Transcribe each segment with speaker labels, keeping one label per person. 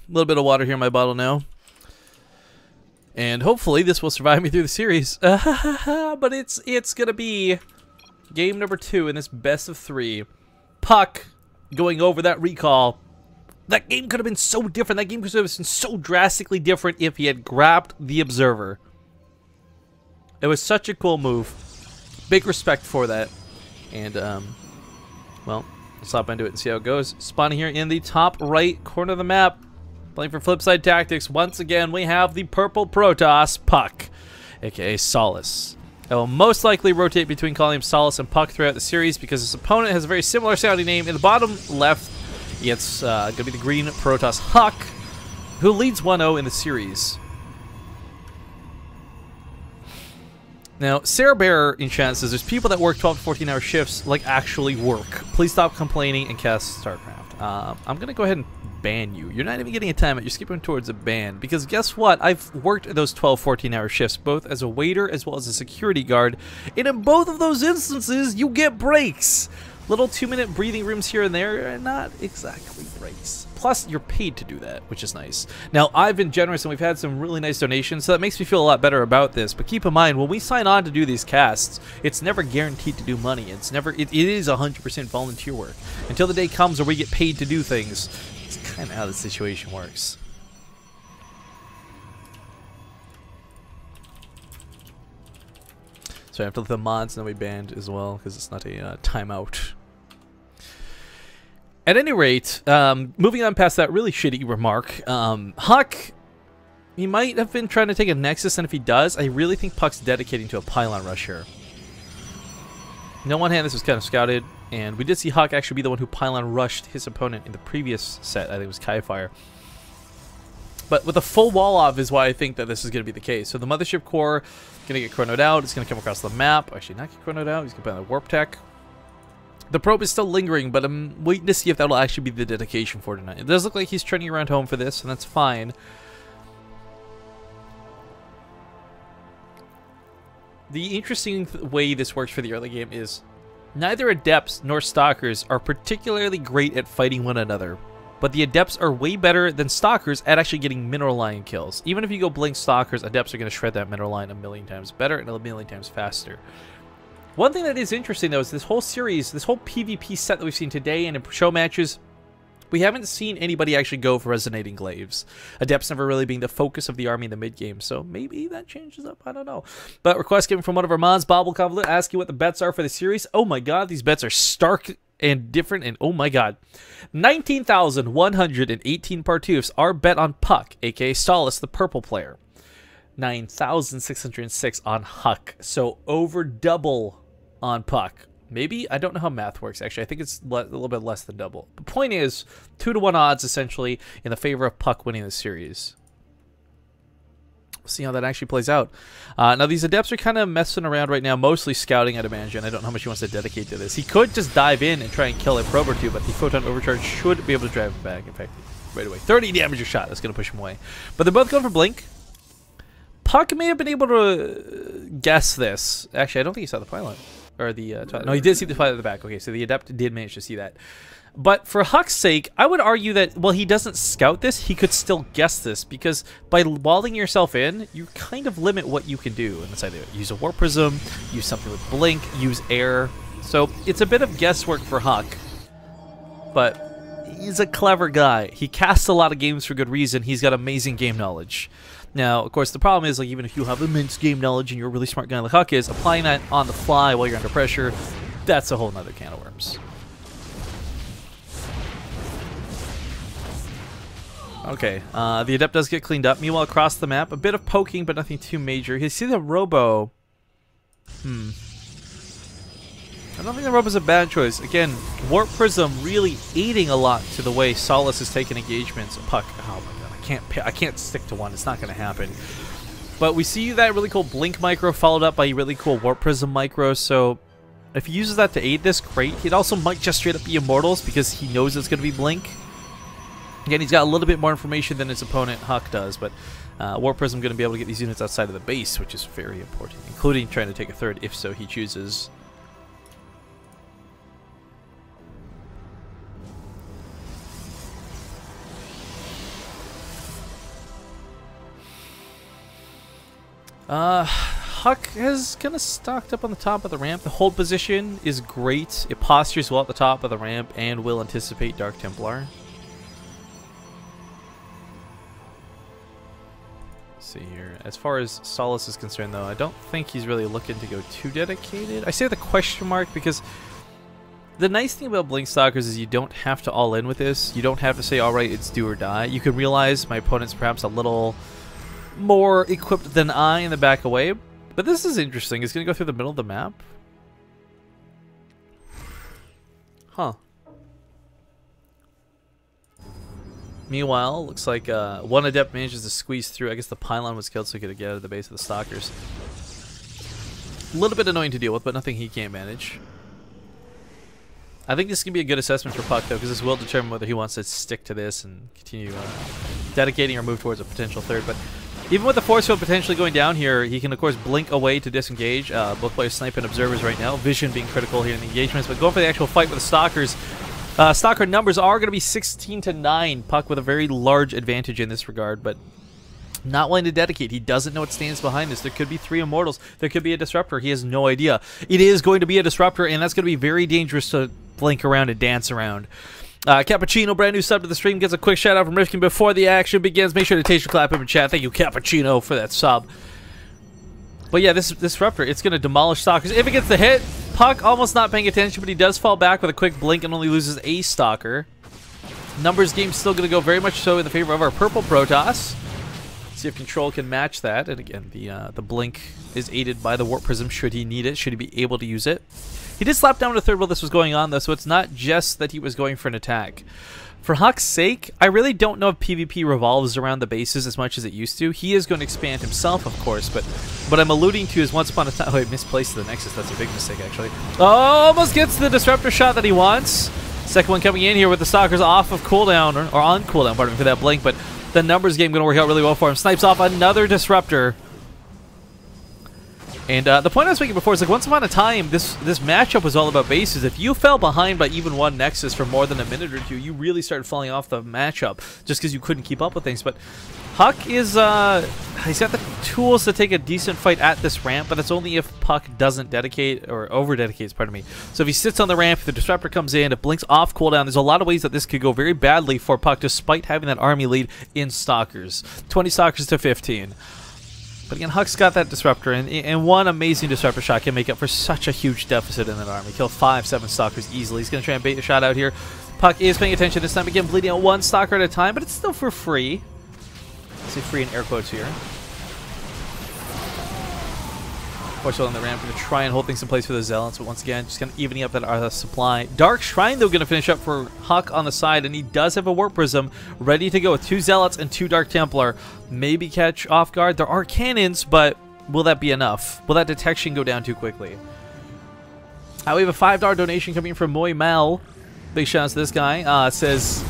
Speaker 1: little bit of water here in my bottle now. And hopefully this will survive me through the series. But it's going to be game number 2 in this best of 3. puCK going over that recall. That game could have been so different. That game could have been so drastically different if he had grabbed the Observer. It was such a cool move. Big respect for that. And, well, let's hop into it and see how it goes. Spawning here in the top right corner of the map. Playing for Flipside Tactics. Once again, we have the purple Protoss, puCK, aka Solace. I will most likely rotate between calling him Solace and puCK throughout the series because his opponent has a very similar sounding name. In the bottom left, it's going to be the green Protoss HuK, who leads 1-0 in the series. Now, Sarah Bear in chat says, there's people that work 12 to 14 hour shifts, like actually work. Please stop complaining and cast StarCraft. I'm going to go ahead and ban you. You're not even getting a timeout. You're skipping towards a ban. Because guess what? I've worked those 12, 14 hour shifts, both as a waiter as well as a security guard. And in both of those instances, you get breaks. Little 2-minute breathing rooms here and there are not exactly breaks. Plus, you're paid to do that, which is nice. Now, I've been generous and we've had some really nice donations, so that makes me feel a lot better about this. But keep in mind, when we sign on to do these casts, it's never guaranteed to do money. It's never. It is 100% volunteer work. Until the day comes where we get paid to do things. It's kind of how the situation works. So I have to let the mods know we banned as well, because it's not a timeout. At any rate, moving on past that really shitty remark, HuK, he might have been trying to take a Nexus, and if he does, I really think puCK's dedicating to a pylon rush here. On one hand, this was kind of scouted, and we did see HuK actually be the one who pylon rushed his opponent in the previous set. I think it was Kaifire. But with a full wall off is why I think that this is going to be the case. So the Mothership Core is going to get chronoed out. It's going to come across the map. Actually, not get chronoed out. He's going to put on the Warp Tech. The probe is still lingering, but I'm waiting to see if that will actually be the dedication for tonight. It does look like he's trending around home for this, and that's fine. The interesting way this works for the early game is neither Adepts nor Stalkers are particularly great at fighting one another, but the Adepts are way better than Stalkers at actually getting Mineral Line kills. Even if you go blink Stalkers, Adepts are going to shred that Mineral Line a million times better and a million times faster. One thing that is interesting, though, is this whole series, this whole PvP set that we've seen today and in show matches, we haven't seen anybody actually go for Resonating Glaives. Adepts never really being the focus of the army in the mid-game, so maybe that changes up, I don't know. But request given from one of our mods, Bobble Convolute, asking what the bets are for the series. Oh my god, these bets are stark and different, and oh my god. 19,118 Partoofs are bet on puCK, aka Solace, the purple player. 9,606 on HuK, so over double on puCK. Maybe, I don't know how math works actually. I think it's a little bit less than double. The point is, 2-to-1 odds essentially in the favor of puCK winning the series. We'll see how that actually plays out. Now these Adepts are kind of messing around right now, mostly scouting at Imagine. I don't know how much he wants to dedicate to this. He could just dive in and try and kill a probe or two, but the Photon Overcharge should be able to drive him back. In fact, right away. 30 damage a shot. That's going to push him away. But they're both going for Blink. puCK may have been able to guess this. Actually, I don't think he saw the pylon. Or the no, he did see the pylon at the back. Okay, so the Adept did manage to see that. But for HuK's sake, I would argue that while he doesn't scout this, he could still guess this, because by walling yourself in, you kind of limit what you can do. And that's either use a Warp Prism, use something with Blink, use Air. So it's a bit of guesswork for HuK. But he's a clever guy. He casts a lot of games for good reason. He's got amazing game knowledge. Now, of course, the problem is, like, even if you have immense game knowledge and you're a really smart guy like HuK is, applying that on the fly while you're under pressure, that's a whole nother can of worms. Okay, the Adept does get cleaned up. Meanwhile, across the map, a bit of poking, but nothing too major. You see the Robo. I don't think the Robo's a bad choice. Again, Warp Prism really aiding a lot to the way Solace is taking engagements. puCK, oh my god. I can't stick to one. It's not going to happen. But we see that really cool Blink micro followed up by a really cool Warp Prism micro. So if he uses that to aid this, great. It also might just straight up be Immortals because he knows it's going to be Blink. Again, he's got a little bit more information than his opponent HuK does. But Warp Prism going to be able to get these units outside of the base, which is very important, including trying to take a third if so he chooses. HuK has kind of stocked up on the top of the ramp. The hold position is great. It postures well at the top of the ramp and will anticipate Dark Templar. Let's see here. As far as Solace is concerned, though, I don't think he's really looking to go too dedicated. I say the question mark because the nice thing about Blink Stalkers is you don't have to all in with this. You don't have to say, all right, it's do or die. You can realize my opponent's perhaps a little more equipped than I in the back away. But this is interesting. It's going to go through the middle of the map. Huh. Meanwhile, looks like one Adept manages to squeeze through. I guess the pylon was killed so he could get out of the base of the Stalkers. A little bit annoying to deal with, but nothing he can't manage. I think this can be a good assessment for puCK, though, because this will determine whether he wants to stick to this and continue dedicating or move towards a potential third. But even with the force field potentially going down here, he can, of course, blink away to disengage. Both players snipe and observers right now. Vision being critical here in the engagements. But going for the actual fight with the Stalkers, Stalker numbers are going to be 16-9. puCK with a very large advantage in this regard, but not willing to dedicate. He doesn't know what stands behind this. There could be 3 Immortals. There could be a Disruptor. He has no idea. It is going to be a Disruptor, and that's going to be very dangerous to blink around and dance around. Cappuccino, brand new sub to the stream, gets a quick shout out from Rifkin before the action begins. Make sure to taste your clap him in chat. Thank you, Cappuccino, for that sub. But yeah, this Disruptor, it's going to demolish Stalkers. If it gets the hit, puCK almost not paying attention, but he does fall back with a quick blink and only loses a Stalker. Numbers game still going to go very much so in the favor of our purple Protoss. See if Control can match that. And again, the blink is aided by the Warp Prism should he need it, should he be able to use it. He did slap down to third while this was going on, though, so it's not just that he was going for an attack. For HuK's sake, I really don't know if PvP revolves around the bases as much as it used to. He is going to expand himself, of course, but what I'm alluding to is once upon a time... Oh, he misplaced the Nexus. That's a big mistake, actually. Oh, almost gets the Disruptor shot that he wants. Second one coming in here with the Stalkers off of cooldown, or on cooldown, pardon me, for that blink, but the numbers game going to work out really well for him. Snipes off another Disruptor. And the point I was making before is, like, once upon a time, this matchup was all about bases. If you fell behind by even one Nexus for more than a minute or two, you really started falling off the matchup just because you couldn't keep up with things. But HuK is, he's got the tools to take a decent fight at this ramp, but that's only if puCK doesn't dedicate, or over-dedicates, pardon me. So if he sits on the ramp, if the Disruptor comes in, it blinks off cooldown, there's a lot of ways that this could go very badly for puCK despite having that army lead in Stalkers. 20 Stalkers to 15. But again, HuK's got that Disruptor, and one amazing Disruptor shot can make up for such a huge deficit in that army. Kill 5-7 Stalkers easily. He's going to try and bait a shot out here. puCK is paying attention this time. Again, bleeding out one Stalker at a time, but it's still for free. I say free in air quotes here. Forceful on the ramp, going to try and hold things in place for the Zealots, but once again, just kind of evening up that supply. Dark Shrine, though, going to finish up for HuK on the side, and he does have a Warp Prism ready to go with 2 Zealots and 2 Dark Templar. Maybe catch off guard. There are cannons, but will that be enough? Will that detection go down too quickly? We have a $5 donation coming from Moy Mal. Big shout out to this guy. It says,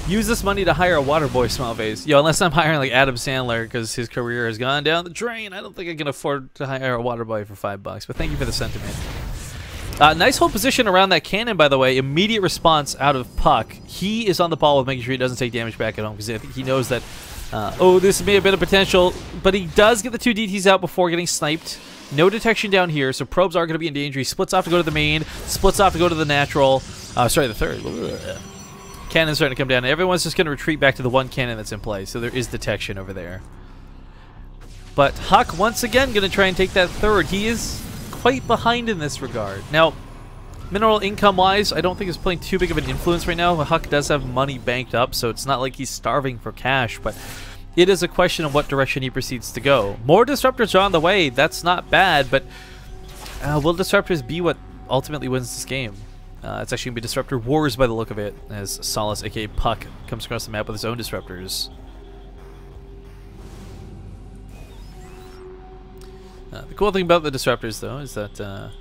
Speaker 1: use this money to hire a water boy, smile face. Yo, unless I'm hiring like Adam Sandler because his career has gone down the drain, I don't think I can afford to hire a water boy for $5. But thank you for the sentiment. Nice hold position around that cannon, by the way. Immediate response out of puCK. He is on the ball with making sure he doesn't take damage back at home because I think he knows that, oh, this may have been a potential, but he does get the 2 DTs out before getting sniped. No detection down here, so probes are going to be in danger. He splits off to go to the main, splits off to go to the natural. Sorry, the third. Cannon's starting to come down, and everyone's just going to retreat back to the one cannon that's in play, so there is detection over there. But HuK, once again, going to try and take that third. He is quite behind in this regard. Now, mineral income-wise, I don't think it's playing too big of an influence right now. HuK does have money banked up, so it's not like he's starving for cash, but it is a question of what direction he proceeds to go. More Disruptors are on the way. That's not bad, but will Disruptors be what ultimately wins this game? It's actually going to be Disruptor Wars by the look of it, as Solace, aka puCK, comes across the map with his own Disruptors. The cool thing about the Disruptors, though, is that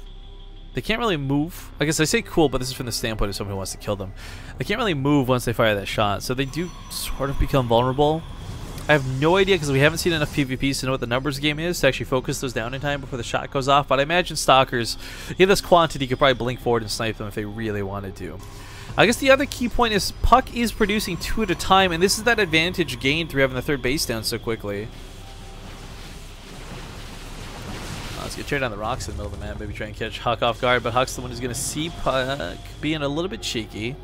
Speaker 1: they can't really move. I guess I say cool, but this is from the standpoint of someone who wants to kill them. They can't really move once they fire that shot, so they do sort of become vulnerable. I have no idea because we haven't seen enough PvPs to know what the numbers game is to actually focus those down in time before the shot goes off, but I imagine Stalkers, in this quantity, could probably blink forward and snipe them if they really wanted to. I guess the other key point is puCK is producing 2 at a time, and this is that advantage gained through having the third base down so quickly. wants to get turned down the rocks in the middle of the map, maybe try and catch HuK off guard, but HuK's the one who's going to see puCK being a little bit cheeky.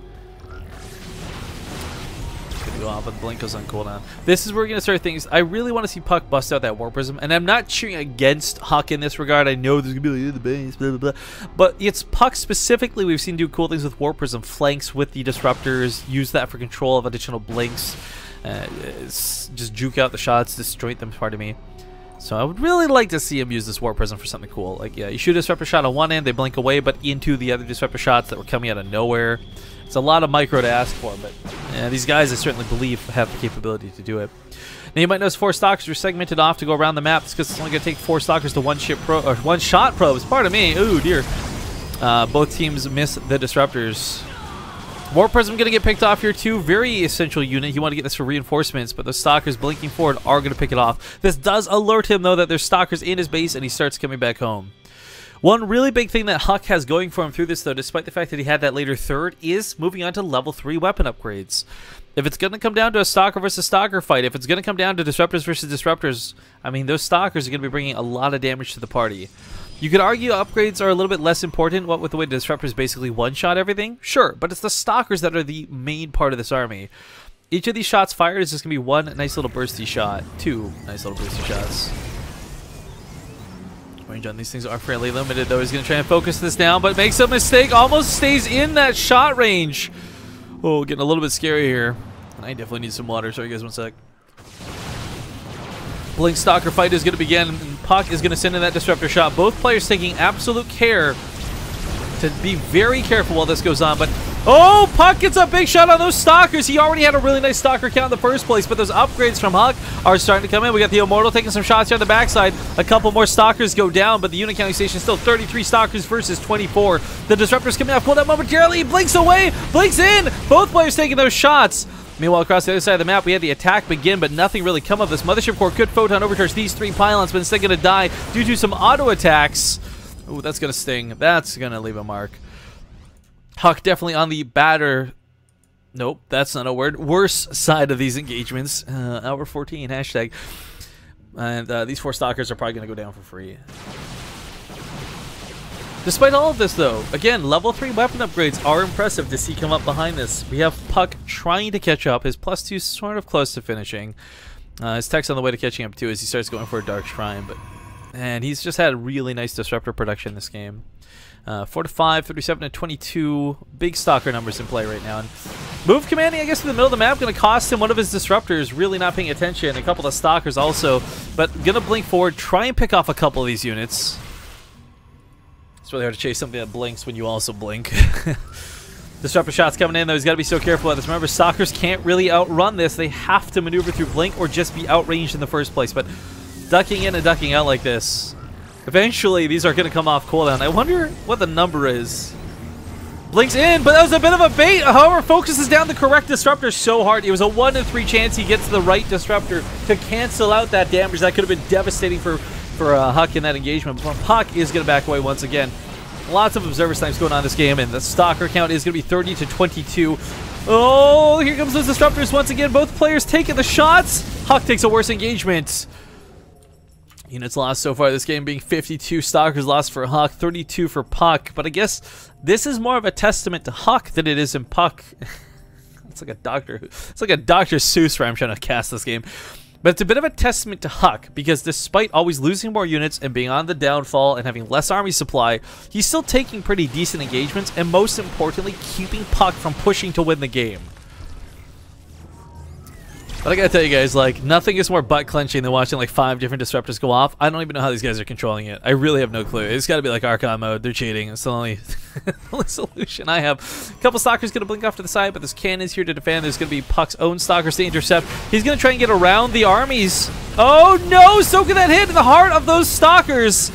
Speaker 1: Gonna go off, but the blink goes on cooldown. This is where we're gonna start things. I really want to see puCK bust out that Warp Prism, and I'm not cheering against HuK in this regard. I know there's gonna be like the base, blah blah blah, but it's puCK specifically we've seen do cool things with Warp Prism, flanks with the Disruptors, use that for control of additional blinks, just juke out the shots, disjoint them. Pardon me. So I would really like to see him use this Warp Prism for something cool. Like, yeah, you shoot a Disruptor shot on one end, they blink away, but into the other Disruptor shots that were coming out of nowhere. It's a lot of micro to ask for, but yeah, these guys I certainly believe have the capability to do it. Now you might notice 4 Stalkers are segmented off to go around the map. It's because it's only going to take 4 Stalkers to one-shot probes. Pardon me. Ooh, dear. Both teams miss the Disruptors. Warp Prism going to get picked off here too. Very essential unit. You want to get this for reinforcements, but the Stalkers blinking forward are going to pick it off. This does alert him, though, that there's Stalkers in his base, and he starts coming back home. One really big thing that HuK has going for him through this, though, despite the fact that he had that later third, is moving on to level 3 weapon upgrades. If it's going to come down to a Stalker versus Stalker fight, if it's going to come down to Disruptors versus Disruptors, I mean, those Stalkers are going to be bringing a lot of damage to the party. You could argue upgrades are a little bit less important, what with the way Disruptors basically one-shot everything. Sure, but it's the Stalkers that are the main part of this army. Each of these shots fired is just going to be one nice little bursty shot. 2 nice little bursty shots. Range on these things are fairly limited, though. He's going to try and focus this down, but makes a mistake. Almost stays in that shot range. Oh, getting a little bit scary here. And I definitely need some water. Sorry, guys, one sec. Blink Stalker fight is going to begin, and puCK is going to send in that Disruptor shot. Both players taking absolute care to be very careful while this goes on, but oh, puCK gets a big shot on those Stalkers. He already had a really nice Stalker count in the first place, but those upgrades from HuK are starting to come in. We got the Immortal taking some shots here on the backside. A couple more Stalkers go down, but the unit counting station is still 33 Stalkers versus 24. The Disruptor's coming off cooldown momentarily. He blinks away, blinks in. Both players taking those shots. Meanwhile, across the other side of the map, we had the attack begin, but nothing really come of this. Mothership Core could photon overcharge these 3 pylons, but instead going to die due to some auto attacks. Ooh, that's going to sting. That's going to leave a mark. HuK definitely on the batter. Nope, that's not a word. Worse side of these engagements. Hour 14, hashtag. And these 4 Stalkers are probably going to go down for free. Despite all of this, though, again, level 3 weapon upgrades are impressive to see come up behind this. We have puCK trying to catch up. His +2 sort of close to finishing. His tech's on the way to catching up, too, as he starts going for a Dark Shrine. And he's just had really nice Disruptor production this game. 4 to 5, 37 to 22. Big Stalker numbers in play right now. And move commanding, I guess, in the middle of the map, going to cost him one of his Disruptors. Really not paying attention. A couple of Stalkers also. But going to blink forward, try and pick off a couple of these units. It's really hard to chase something that blinks when you also blink. Disruptor shots coming in, though. He's got to be so careful with this. Remember, Stalkers can't really outrun this. They have to maneuver through blink or just be outranged in the first place. But ducking in and ducking out like this, eventually these are going to come off cooldown. I wonder what the number is. Blinks in, but that was a bit of a bait. However, focuses down the correct Disruptor so hard. It was a 1 in 3 chance he gets the right Disruptor to cancel out that damage. That could have been devastating for HuK in that engagement. But puCK is going to back away once again. Lots of observer snipes going on in this game, and the Stalker count is going to be 30 to 22. Oh, here comes those Disruptors once again. Both players taking the shots. HuK takes a worse engagement. Units lost so far this game being 52 Stalkers lost for HuK, 32 for puCK. But I guess this is more of a testament to HuK than it is in puCK. It's like a Dr. Seuss where I'm trying to cast this game. But it's a bit of a testament to HuK, because despite always losing more units and being on the downfall and having less army supply, he's still taking pretty decent engagements, and most importantly, keeping puCK from pushing to win the game. But I gotta tell you guys, like, nothing is more butt-clenching than watching like 5 different Disruptors go off. I don't even know how these guys are controlling it. I really have no clue. It's gotta be like Archon mode. They're cheating. It's the only solution I have. A couple Stalkers gonna blink off to the side, but this cannon's here to defend. There's gonna be puCK's own Stalkers to intercept. He's gonna try and get around the armies. Oh no! Soaking that hit in the heart of those Stalkers.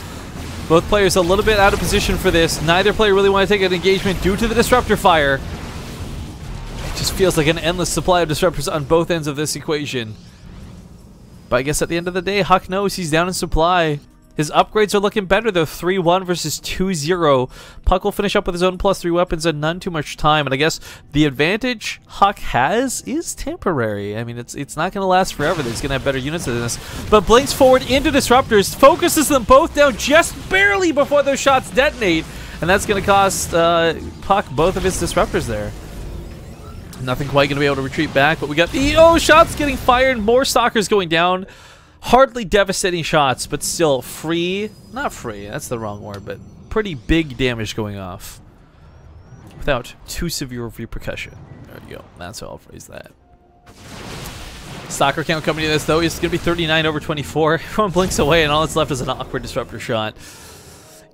Speaker 1: Both players a little bit out of position for this. Neither player really want to take an engagement due to the Disruptor fire. Just feels like an endless supply of Disruptors on both ends of this equation. But I guess at the end of the day, HuK knows he's down in supply. His upgrades are looking better, though. 3-1 versus 2-0. puCK will finish up with his own +3 weapons and none too much time. And I guess the advantage HuK has is temporary. I mean, it's not going to last forever. He's going to have better units than this. But blinks forward into Disruptors, focuses them both down just barely before those shots detonate. And that's going to cost puCK both of his Disruptors there. Nothing quite going to be able to retreat back, but we got the shots getting fired. More Stalkers going down. Hardly devastating shots, but still free. Not free, that's the wrong word, but pretty big damage going off. Without too severe of repercussion. There we go. That's how I'll phrase that. Stalker count coming to this, though, is going to be 39 over 24. Everyone blinks away, and all that's left is an awkward Disruptor shot.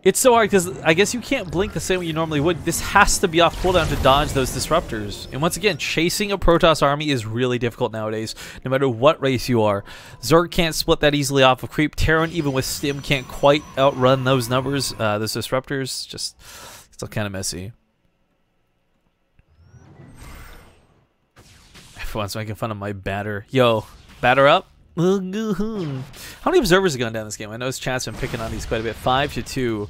Speaker 1: It's so hard because I guess you can't blink the same way you normally would. This has to be off cooldown to dodge those Disruptors. And once again, chasing a Protoss army is really difficult nowadays, no matter what race you are. Zerg can't split that easily off of creep. Terran, even with Stim, can't quite outrun those numbers. Those Disruptors, just still kind of messy. Everyone's making fun of my batter. Yo, batter up. How many observers have gone down this game? I know chat's been picking on these quite a bit. 5-2.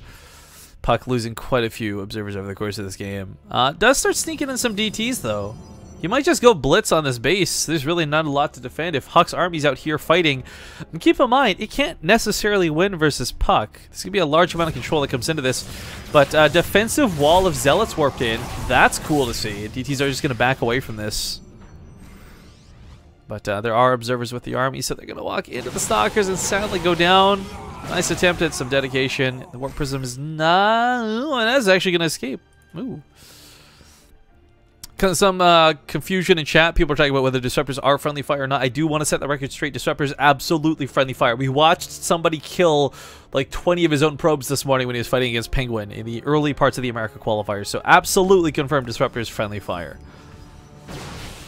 Speaker 1: puCK losing quite a few observers over the course of this game. Does start sneaking in some DTs, though. You might just go blitz on this base. There's really not a lot to defend if HuK's army's out here fighting. And keep in mind, it can't necessarily win versus puCK. There's going to be a large amount of control that comes into this. But defensive wall of Zealots warped in. That's cool to see. DTs are just going to back away from this. But there are observers with the army, so they're going to walk into the Stalkers and sadly go down. Nice attempt at some dedication. The Warp Prism is not... Ooh, and that's actually going to escape. Ooh. Some confusion in chat. People are talking about whether Disruptors are friendly fire or not. I do want to set the record straight. Disruptors absolutely friendly fire. We watched somebody kill like 20 of his own probes this morning when he was fighting against Penguin in the early parts of the America qualifiers. So absolutely confirmed Disruptors friendly fire.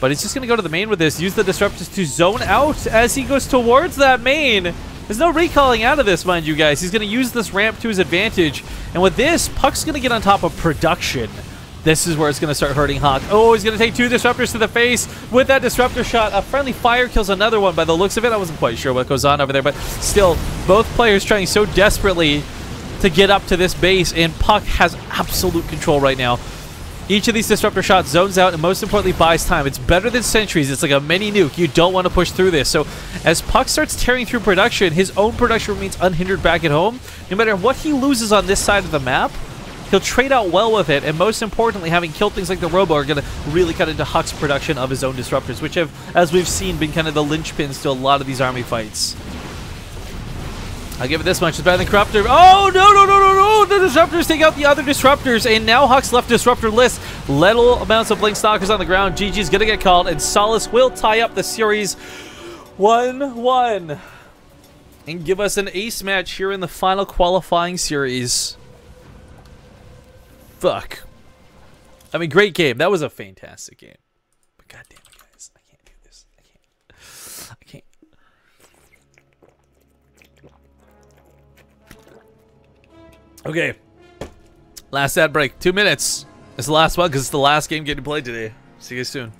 Speaker 1: But he's just going to go to the main with this. Use the Disruptors to zone out as he goes towards that main. There's no recalling out of this, mind you guys. He's going to use this ramp to his advantage. And with this, puCK's going to get on top of production. This is where it's going to start hurting HuK. Oh, he's going to take 2 Disruptors to the face with that Disruptor shot. A friendly fire kills another one by the looks of it. I wasn't quite sure what goes on over there, but still, both players trying so desperately to get up to this base, and puCK has absolute control right now. Each of these Disruptor shots zones out and most importantly buys time. It's better than sentries. It's like a mini nuke. You don't want to push through this. So as puCK starts tearing through production, his own production remains unhindered back at home. No matter what he loses on this side of the map, he'll trade out well with it. And most importantly, having killed things like the Robo are going to really cut into HuK's production of his own Disruptors, which have, as we've seen, been kind of the linchpins to a lot of these army fights. I'll give it this much. It's better than Corruptor. Oh, no. The Disruptors take out the other Disruptors, and now HuK's left Disruptor-less. Little amounts of Blink Stalkers on the ground. GG's going to get called, and Solace will tie up the series 1-1 and give us an ace match here in the final qualifying series. Fuck. I mean, great game. That was a fantastic game. But goddamn it, guys. I can't do this. I can't. Okay, last ad break, 2 minutes. It's the last one because it's the last game getting played today. See you guys soon.